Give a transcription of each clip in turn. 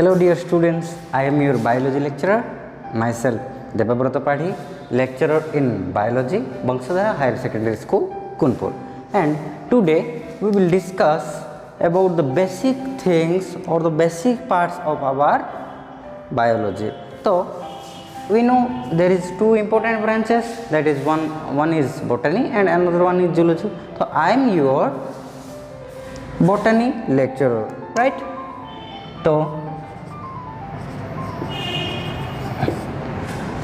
Hello dear students, I am your biology lecturer, myself Debabrata Padhi, lecturer in biology, Bangsadhara Higher Secondary School, Kunpur. And today we will discuss about the basic things or the basic parts of our biology. So we know there is two important branches, that is one is botany and another one is zoology. So I am your botany lecturer, right? So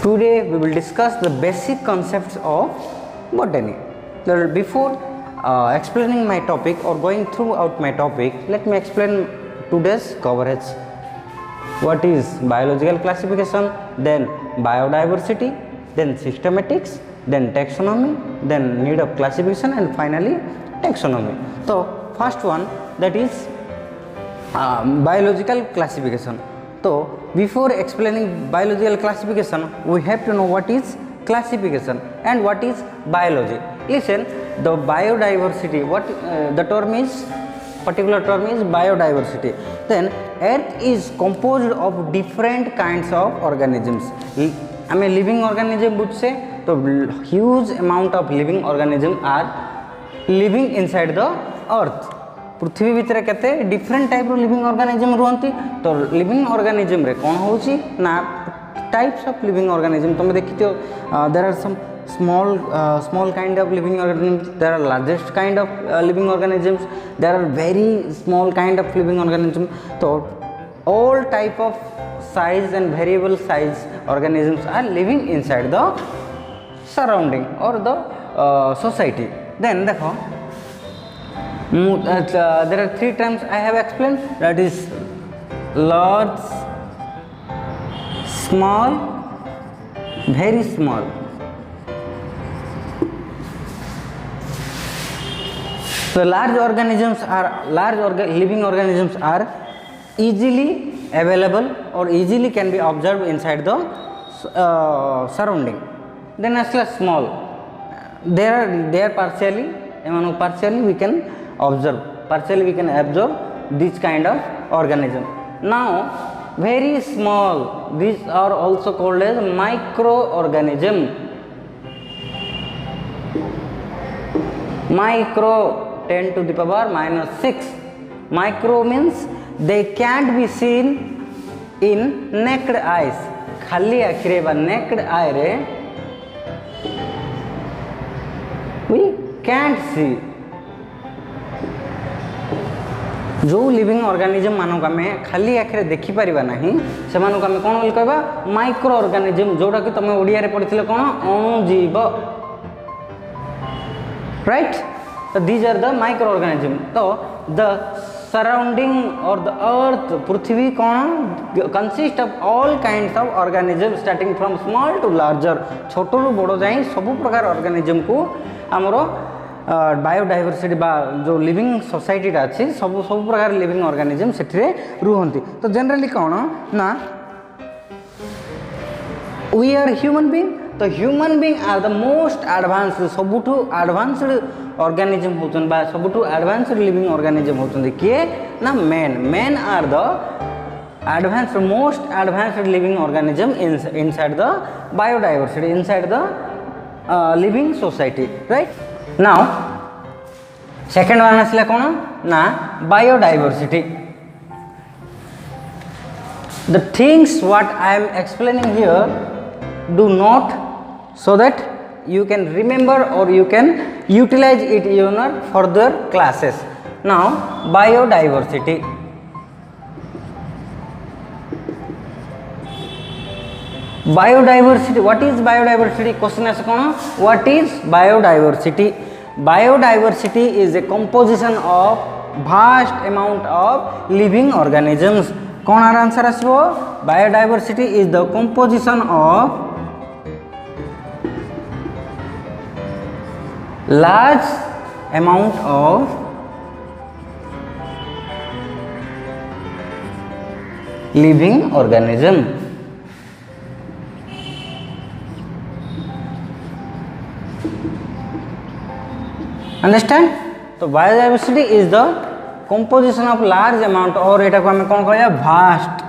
today we will discuss the basic concepts of botany. Before explaining my topic or going throughout my topic, let me explain today's coverage. What is biological classification, then biodiversity, then systematics, then taxonomy, then need of classification, and finally taxonomy. So first one, that is biological classification. So before explaining biological classification, we have to know what is classification and what is biology. Listen, the biodiversity, what the term is, particular term is biodiversity. Then earth is composed of different kinds of organisms. I mean living organism would say, so huge amount of living organisms are living inside the earth. पृथ्वी भितर केते different type रो living organism रहंती. तो living organism रे कोन होची ना types of living organism तुम देखितो. There are some small kind of living organisms, there are largest kind of living organisms, there are very small kind of living organisms. So all type of size and variable size organisms are living inside the surrounding or the society. Then देखो there are three terms I have explained, that is large, small, very small. So large organisms are living organisms are easily available or easily can be observed inside the surrounding. Then as well small, they are partially we can observe, this kind of organism. Now very small, these are also called as microorganism. Micro 10 to the power minus 6. Micro means they can't be seen in naked eyes. खाली आखिरे बा naked eye रे we can't see. जो living organism मानक आम खाली आखिरे देखी परिबा नहीं, से मानक आम कौन बोली कहबा माइक्रो ऑर्गेनिज्म, जोटा कि तुम ओडिया रे पढ़िथिले कौन अणुजीव, right. So these are the microorganisms. So the surrounding or the earth, पृथ्वी कौन consist of all kinds of organisms starting from small to larger. छोटो रु बड़ जाए सब प्रकार ऑर्गेनिज्म को हमरो बायोडाइवर्सिटी बा जो लिविंग सोसाइटी अच्छी सब प्रकार लिविंग ऑर्गेनिज्म सेठिरे रुहंती. तो जनरली कौन ना वी आर ह्यूमन बीइंग. तो human being are the most advanced, सबुठु एडवांस्ड ऑर्गेनिज्म होचन बा सबुठु एडवांस्ड लिविंग ऑर्गेनिज्म होचन किए ना men are the advanced most advanced living organism inside the biodiversity, inside the living society, right. Now second one आसला कौन ना biodiversity. The things what I am explaining here do not, so that you can remember or you can utilize it in your further classes. Now biodiversity. Biodiversity, what is biodiversity? Question is what is biodiversity? Biodiversity is a composition of vast amount of living organisms. कौन आर answer आसबो? Biodiversity is the composition of large amount of living organism. Understand? तो biodiversity is the composition of large amount और एटा को हमें कौन कहया vast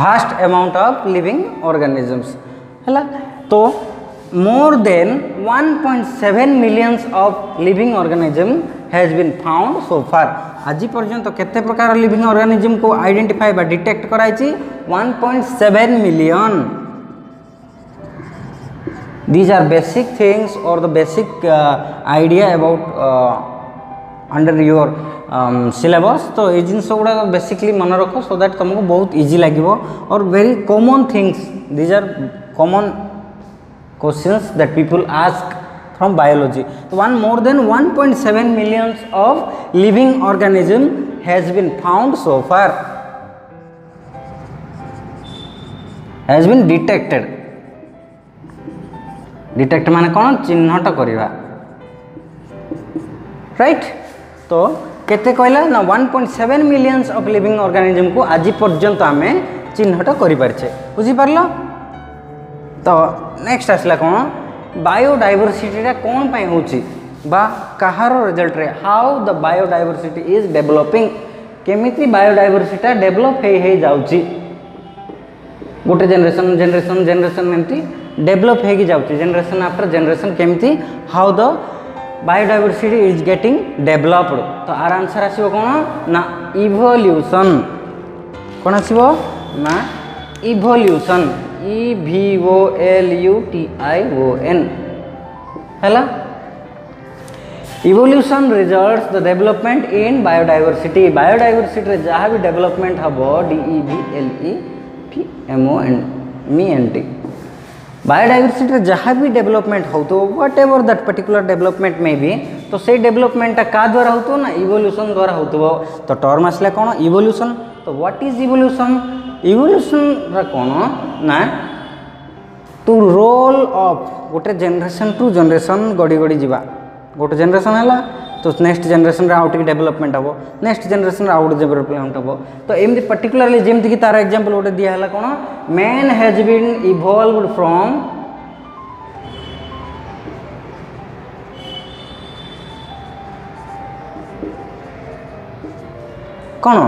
vast amount of living organisms है तो more than 1.7 millions of living organism has been found so far आज पर्यंत केते प्रकार लिविंग ऑर्गेनिज्म को आइडेंटिफाई बा डिटेक्ट कराई 1.7 million these are basic things or the basic idea about under your syllabus तो ये जिन गुड़ा बेसिकली मन रख सो दैट तुमको बहुत इजी लगे और very common things these are common questions that people ask from biology. So one more than 1.7 millions of living organism has been found so far, has been detected. Detect माने कौन चिन्हट करिवा right तो केते कहला ना 1.7 millions of living organism को आज पर्यंत आमे चिन्हट करि परछे बुझी परलो तो नेक्स्ट आसला कौन बायोडाइवर्सिटी कौन पाई होची बा कहार रिजल्ट रे how the biodiversity is developing केमिति बायोडाइवर्सिटी डेवलप हे जाउची गोटे जनरेशन जनरेशन जनरेशन एमती डेवलप हे जाउची जनरेशन आफ्टर जनरेशन केमिति how the biodiversity is getting developed तो आर आंसर आसीबो कोन ना इवोल्यूशन कोन आसीबो ना इवोल्यूशन EVOLUTION है evolution results the development in biodiversity biodiversity जहाँ भी डेवलपमेंट हम DEVLEPMONT बायोडाइवर्सिटी जहाँ भी डेवलपमेंट हो तो what ever that particular development में भी तो से डेवलपमेंट का द्वारा हो ना इवोल्यूशन द्वारा हो तो टर्म आसला कौन इवोल्यूशन तो व्हाट इज इवोल्यूशन इवोल्यूशन कौन ना टू रोल ऑफ गोटे जनरेशन टू जनरेशन गड़ी गड़ी जीवा गोटे जनरेशन है तो नेक्स्ट जनरेशन आउ टे डेवलपमेंट हम नेक्स्ट जनरेशन आउ गोटे डेवलपमेंट हम तो एमती पर्टिकुलरली जमती कि तार एग्जांपल गोटे दिया है कौन man has been evolved from कौन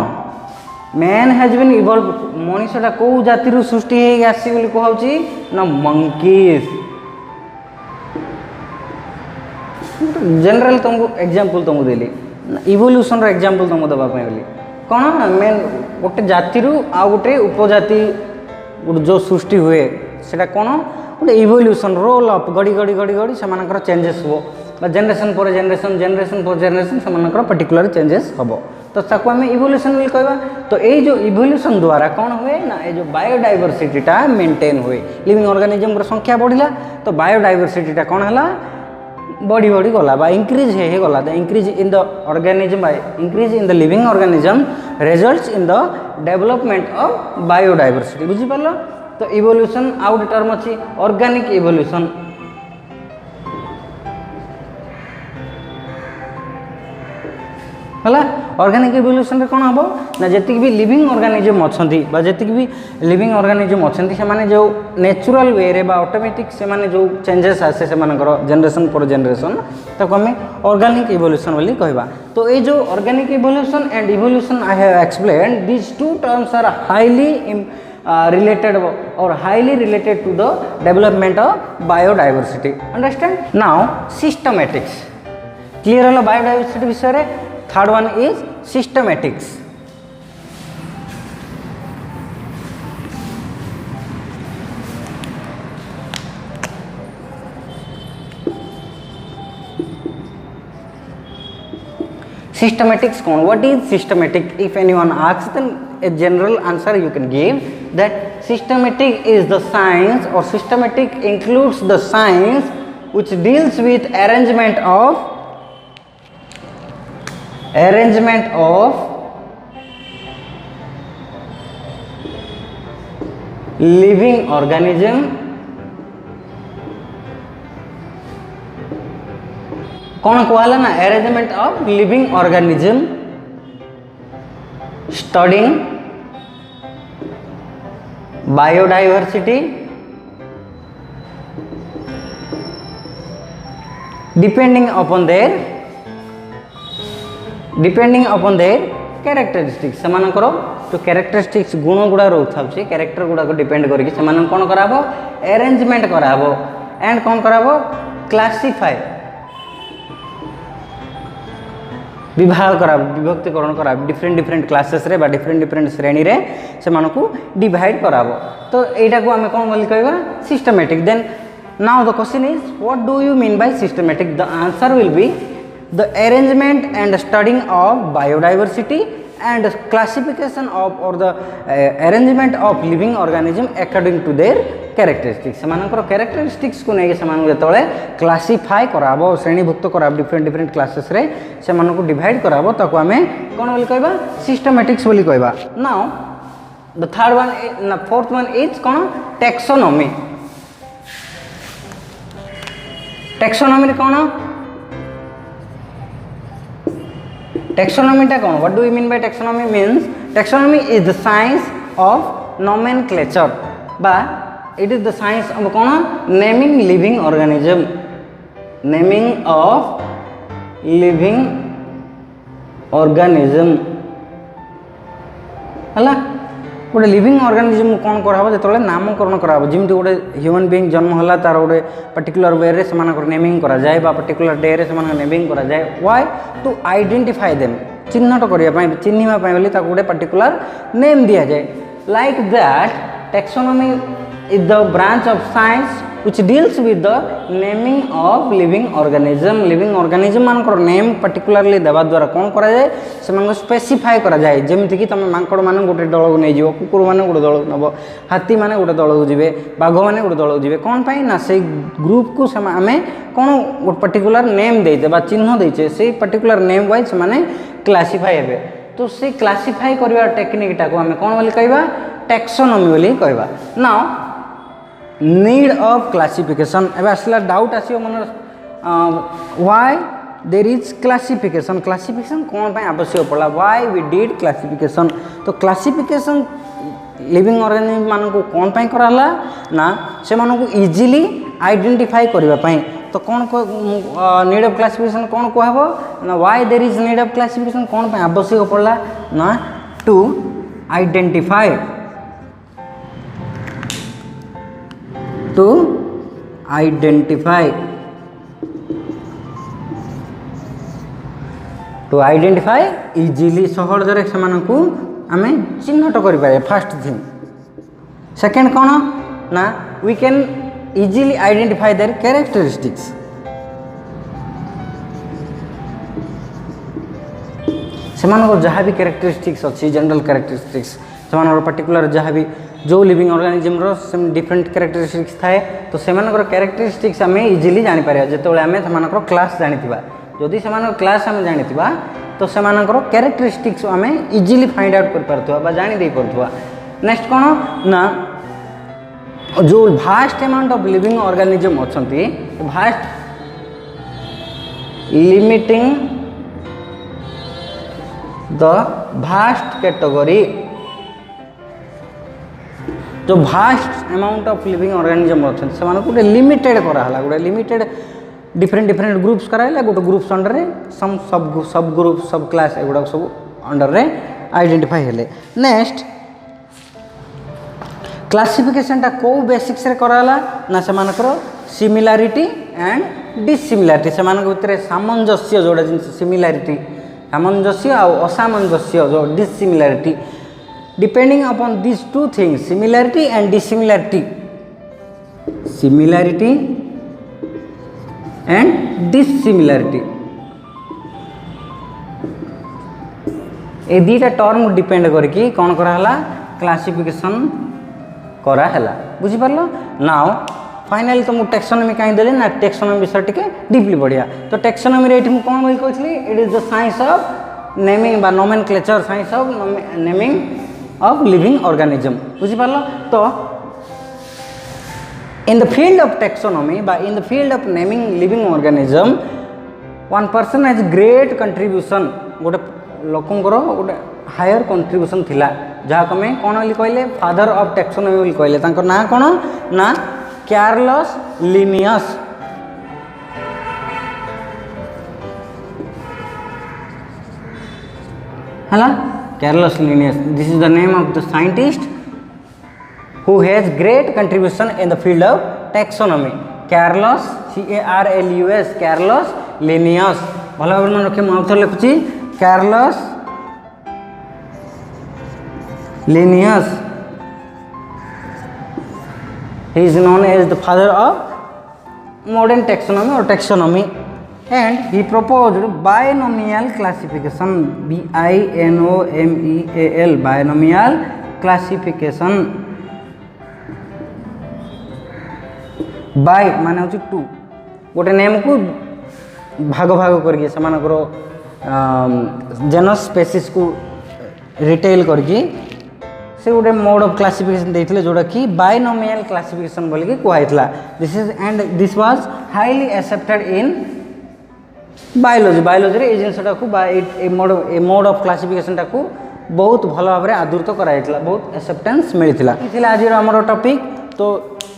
मैन हैज बीन इवॉल्व मनीषटा कौ जाति सृष्टि आसी कहूँ ना मंकीज जनरल तुमको एग्जांपल तुमको देली इवोल्यूशन एग्जांपल तुमको देवाई बोली कौन मेन गोटे जाति आ गोटे उपजाति जो सृष्टि हुए सेटा कौन गोटे इवोल्यूशन रोल अप गड़ी गड़ी गड़ी गड़ी से चेंजेस हो जनरेशन पर जनरेशन जनरेशन पर जनरेशन से पर्टिकुलर चेंजेस हम तो ताको आम इवोल्यूशन बोली कहवा तो ये जो इवोल्यूशन द्वारा कौन हुए ना ये जो बायोडाइवर्सिटीटा मेंटेन हुए लिविंग ऑर्गेनिज्म संख्या बढ़ला तो बायोडाइवर्सिटीटा कौन है बढ़ी बढ़ी गला बा इंक्रीज हे गला the increase in the organism by increase in the living organism results in the development of biodiversity बुझी पारलो तो इवोल्यूशन आउट टर्म अछि ऑर्गेनिक इवोल्यूशन है ऑर्गेनिक इवोल्यूशन रे कौन हम ना जी भी लिविंग ऑर्गेनिज्म अच्छा जी भी लिविंग ऑर्गेनिज्म अच्छा से जो नेचुरल वे रे ऑटोमेटिक से माने जो चेंजेस आसे से जनरेशन पर जनरेशन ताको आम ऑर्गेनिक इवोल्यूशन बोली कहबा तो ये जो organic evolution and evolution I have explained these two terms are highly related or highly related to the development of biodiversity understand now systematics clear है biodiversity विषय रे third one is systematics systematics कौन what is systematic if anyone asks then a general answer you can give that systematic is the science or systematic includes the science which deals with arrangement of living organism कौन कहला ना arrangement of living organism studying biodiversity depending upon their characteristics सेमानकर जो characteristics गुण गुड़ा रोथा character गुड़ा को depend करके कौन कराबो अरेंजमेंट कराबो एंड कौन कराबो क्लासिफाई विभाग करा विभक्तिकरण करा डिफरेंट डिफरेंट क्लासेस रे बा डिफरेंट डिफरेंट श्रेणी रे से मानकू डिवाइड कराबो तो एटा को हमें कौन बोली कहबा systematic then now the question is what do you mean by systematic the answer will be the arrangement and studying of biodiversity and classification of or the arrangement of living organism according to their characteristics सेमानकर characteristics को नेके सेमान जेतले classify कराबो श्रेणीभुक्त कराबो different different classes रे सेमान को divide कराबो ताको हमें कोन बोली कहबा सिस्टमैटिक्स बोली कहबा now the third one fourth one is cone taxonomy taxonomy रे कोन Taxonomy टा कौन what do you mean by taxonomy means taxonomy is the science of nomenclature बा it is the science of कौन naming living organism naming of living organism हला गोटे living organism कौन कराबो जेतले नामकरण कराबो जिमति गोटे ह्यूमन बीइंग जन्म होला तार गोटे पर्टिकुलर वे रे समानकर नेमिंग करा जाय बा पर्टिकुलर डे रे समानकर नेमिंग करा जाय व्हाई टू आइडेंटिफाई देम चिन्हट करिया पय चिन्हिबा पय बोली ताको गोटे पर्टिकुलर नेम दिया जाय like that taxonomy is the branch of science which deals with the naming of living organism मानकर नेम पर्टिकुलरली देवा द्वारा कौन करा जाए से मानको स्पेसिफाई करा जाए जेमति कि तमे मांकड़ माने गोटे दल को नै जिवो कुकुर माने गोटे दल नबो हाथी माने गोटे दल को जिवे बाघ माने गोटे दल को जिवे कोन पई ना से ग्रुप को हमें कोन गोटे पर्टिकुलर नेम देते बा चिन्ह देचे से पर्टिकुलर नेम वाइज माने क्लासिफाई हेबे तो से क्लासिफाई करबा टेक्निक टा को हमें कोन बोली कहबा टैक्सोनॉमी बोली कहबा नाउ नीड ऑफ क्लासिफिकेशन एबे असला डाउट आसियो मन व्हाई देयर इज क्लासिफिकेशन कौन पे आवश्यक पड़ा व्हाई वी डिड क्लासिफिकेशन तो क्लासिफिकेशन लिविंग ऑर्गेनिज्म मान को कौन पे कराला ना से मान को इजीली आइडेंटिफाई करबा पई तो कौन को नीड ऑफ क्लासिफिकेशन कौन कहबो ना why there is need of classification कौन पे आवश्यक पड़ा ना to identify to identify easily सहजरे सेमानकु आमे चिन्हट करि पारे फर्स्ट थिंग सेकंड कोन ना we can easily identify their characteristics सेमानकर जहाँ भी कैरेक्टरिस्टिक्स अच्छी जनरल कैरेक्टरिस्टिक्स सेमानकर पर्टिकुलर जहाँ भी जो लिविंग ऑर्गेनिज्म रो डिफरेंट कैरेक्टरिस्टिक्स थाए तो सेमानकर कैरेक्टरिस्टिक्स आम इजीली जानी पारे जेतोले आमे सेमानकर क्लास जानिथिबा जदि सेमानकर क्लास आमे जानिथिबा तो सेमानकर कैरेक्टरिस्टिक्स आमे इजीली फाइंड आउट कर परथुवा बा जानि दे परथुवा नेक्स्ट कोन ना जो vast amount of living organism अछंती vast limiting the vast category जो vast amount of living organism अच्छा से गोटे लिमिटेड कराला गोटे लिमिटेड डिफरेंट डिफरेंट ग्रुप्स कराला गोटे ग्रुप्स अंडर रे सब ग्रुप सब क्लास एगुड़ा सब अंडर रे आइडेंटिफाई हेले नेक्स्ट क्लासिफिकेशन टा को बेसिक्स रे कराला ना सेमानकर सिमिलारिटी एंड डिसिमिलारिटी सेमानक भितर सामंजस्य जोड़ा जिन सिमिलारिटी सामंजस्य और असामंजस्य जो dissimilarity depending upon these two things similarity and dissimilarity ए दीटा टर्म डिपेंड करके कौन कराला क्लासिफिकेशन करा हला बुझी परलो नाउ फाइनली तो मु टैक्सोनॉमी कहीं देले ना टैक्सोनॉमी विषय टिके डीपली बढ़िया तो टैक्सोनॉमी रे एठी मु कोन बोल कहथली it is the science of naming बा nomenclature science of naming of living organism बुझी पारलो तो in the field of taxonomy बा in the field of naming living organism one person has great contribution गोटे लोकंकर गोटे हायर कंट्रीब्यूशन थिला जहाँ कमे कौन बोली कहले फादर ऑफ टैक्सोनॉमी बोली कहले तांकर ना कौन ना कार्लोस लिनियस हला Carolus Linnaeus. This is the name of the scientist who has great contribution in the field of taxonomy. Carolus, Carlus, Carolus Linnaeus. भल भाव मन रखिए मुझे लिखुची Carolus Linnaeus. He is known as the father of modern taxonomy or taxonomy, and he proposed binomial classification. BINOMEAL, binomial classification. Bi माने हूँ two गोटे name को भाग भाग करके सेमानकर जेनस स्पेसीस को रिटेल करके से गोटे मोड ऑफ क्लासिफिकेशन देते जोटा कि बायनोमियल क्लासिफिकेशन बोलिकी कहला. This is and this was highly accepted in biology. Biology रे ए जिनसटा को ए मोड ऑफ क्लासिफिकेशन टा को बहुत भल भाव में आदृत कराइला, बहुत एक्सेप्टेंस मिलता. आज आमर टॉपिक. तो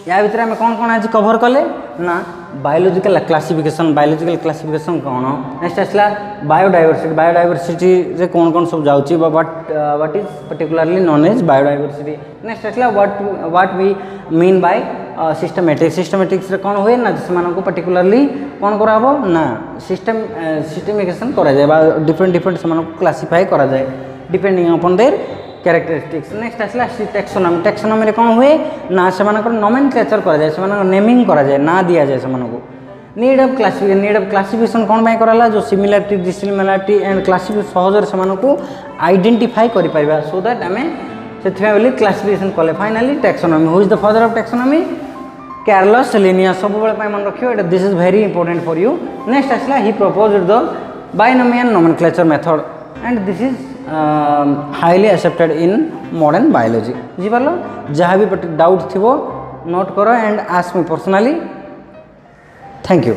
या भितर आम कौन कौन आज कवर कले ना बायोलॉजिकल क्लासिफिकेशन कौन. नेक्स्ट आसला बायोडाइवर्सिटी. बायोडाइवर्सिटी रे कौन कौन सब जाउची what is particularly known as biodiversity. Next आसला what we mean by systematics. Systematics रे कौन हुए ना से पर्टिकुलरली कौन कराबो ना सिस्टमिकेशन करा जाए, डिफरेंट डिफरेंट से क्लासिफाई करा जाए depending upon their characteristics. Next आसला टैक्सोनॉमी. टैक्सोनॉमी रे कौन हुए ना से नोमेनक्लेचर करा जाए, से नेमिंग करा जाए, ना दिया जाए. से नीड ऑफ क्लासिफिकेशन कौन बाय कराला जो सिमिलरिटी डिसिमिलरिटी एंड क्लासिफिकेशन सहजर से आइडेंटिफाई करि पाइबा सो दैट आमे सेथि बोली क्लासिफिकेशन कले. Finally taxonomy. Who is the father of taxonomy? Carolus Linnaeus. सब बेले मन रखियो एटा. This is very important for you. Next आसला he proposed the binomial nomenclature method and this is highly accepted in modern biology. बुझिपार जहाँ भी doubt थी नोट करो and ask me personally. Thank you.